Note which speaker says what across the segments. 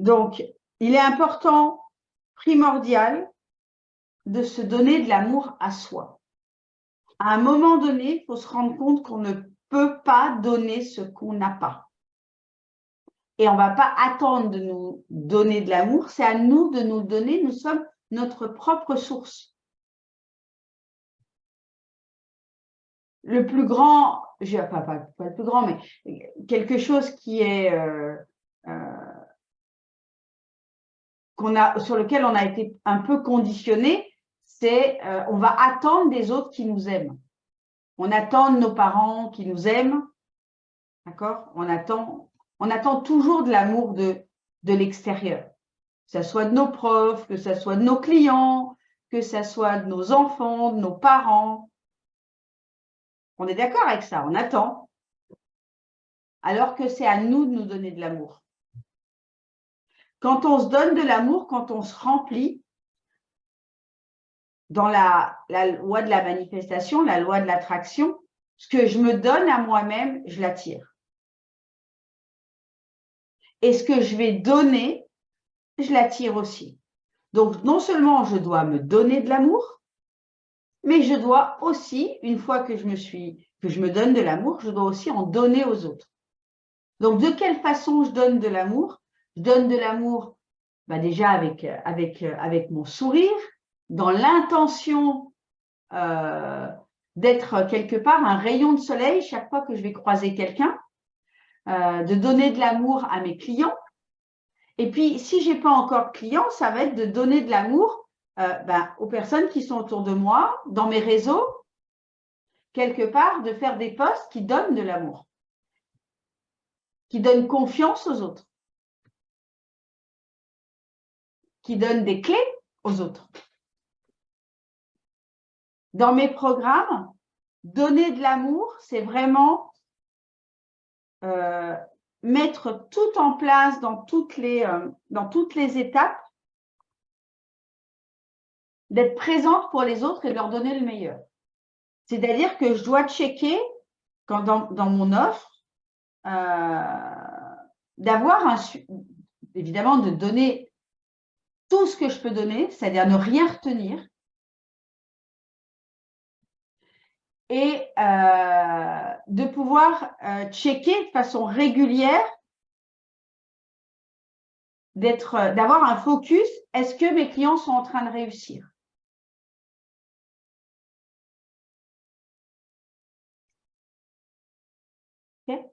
Speaker 1: Donc, il est important, primordial, de se donner de l'amour à soi. À un moment donné, il faut se rendre compte qu'on ne peut pas donner ce qu'on n'a pas. Et on ne va pas attendre de nous donner de l'amour, c'est à nous de nous donner, nous sommes notre propre source. Le plus grand, pas le plus grand, mais quelque chose qui est sur lequel on a été un peu conditionné, c'est on va attendre des autres qui nous aiment. On attend de nos parents qui nous aiment, d'accord? On attend toujours de l'amour de l'extérieur, que ce soit de nos profs, que ce soit de nos clients, que ce soit de nos enfants, de nos parents. On est d'accord avec ça, on attend. Alors que c'est à nous de nous donner de l'amour. Quand on se donne de l'amour, quand on se remplit, dans la loi de la manifestation, la loi de l'attraction, ce que je me donne à moi-même, je l'attire. Et ce que je vais donner, je l'attire aussi. Donc, non seulement je dois me donner de l'amour, mais je dois aussi, une fois que je me donne de l'amour, je dois aussi en donner aux autres. Donc, de quelle façon je donne de l'amour? Je donne de l'amour déjà avec mon sourire, dans l'intention d'être quelque part un rayon de soleil chaque fois que je vais croiser quelqu'un, de donner de l'amour à mes clients. Et puis, si je n'ai pas encore de clients, ça va être de donner de l'amour aux personnes qui sont autour de moi, dans mes réseaux, quelque part, de faire des posts qui donnent de l'amour, qui donnent confiance aux autres, qui donnent des clés aux autres. Dans mes programmes, donner de l'amour, c'est vraiment mettre tout en place dans toutes les étapes, d'être présente pour les autres et de leur donner le meilleur. C'est-à-dire que je dois checker, dans mon offre, évidemment, de donner tout ce que je peux donner, c'est-à-dire ne rien retenir, et de pouvoir checker de façon régulière, d'avoir un focus, est-ce que mes clients sont en train de réussir? Okay.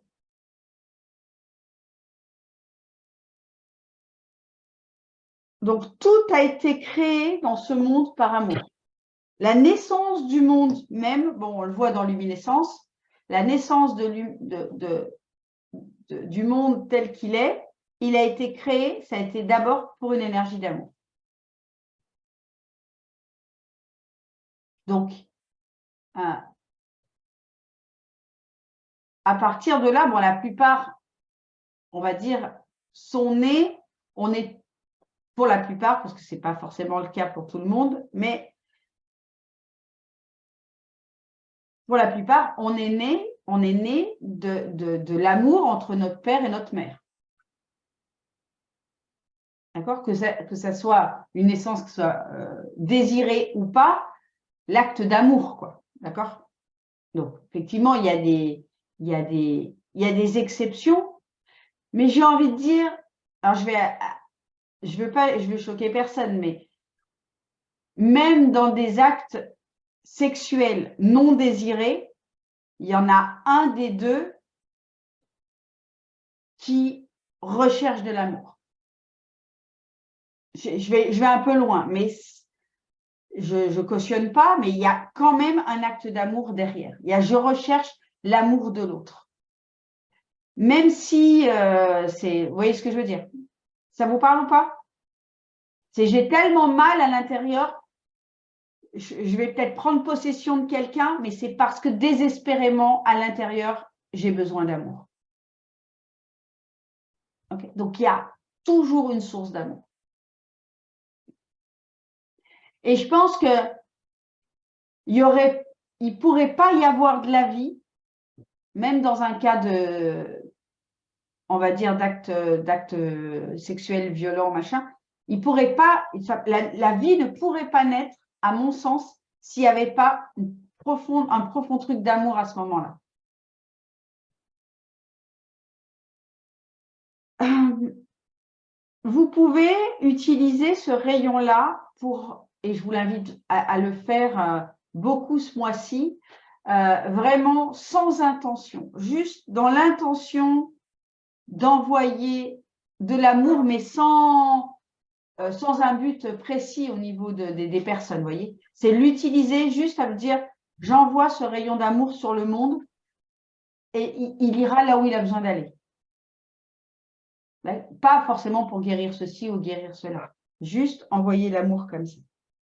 Speaker 1: Donc, tout a été créé dans ce monde par amour. La naissance du monde même, bon, on le voit dans Luminescence, la naissance du monde tel qu'il est, il a été créé, ça a été d'abord pour une énergie d'amour. Donc, à partir de là, bon, la plupart, on va dire, sont nés, on est, pour la plupart, parce que ce n'est pas forcément le cas pour tout le monde, mais pour la plupart, on est né de l'amour entre notre père et notre mère. D'accord? Que ça soit une naissance qui soit désirée ou pas, l'acte d'amour, quoi. D'accord? Donc, effectivement, il y a des exceptions, mais j'ai envie de dire, alors je veux choquer personne, mais même dans des actes sexuels non désirés, il y en a un des deux qui recherche de l'amour. Je vais un peu loin, mais je cautionne pas, mais il y a quand même un acte d'amour derrière. Je recherche l'amour de l'autre. Même si vous voyez ce que je veux dire? Ça vous parle ou pas? J'ai tellement mal à l'intérieur, je vais peut-être prendre possession de quelqu'un, mais c'est parce que désespérément, à l'intérieur, j'ai besoin d'amour. Okay. Donc, il y a toujours une source d'amour. Et je pense que il pourrait pas y avoir de la vie, même dans un cas on va dire, d'actes sexuels violents, machin, il pourrait pas, la vie ne pourrait pas naître, à mon sens, s'il n'y avait pas un profond truc d'amour à ce moment-là. Vous pouvez utiliser ce rayon-là pour, et je vous l'invite à le faire beaucoup ce mois-ci, vraiment sans intention, juste dans l'intention d'envoyer de l'amour, mais sans un but précis au niveau des personnes, vous voyez. C'est l'utiliser juste à me dire, j'envoie ce rayon d'amour sur le monde et il ira là où il a besoin d'aller. Pas forcément pour guérir ceci ou guérir cela. Juste envoyer l'amour comme ça.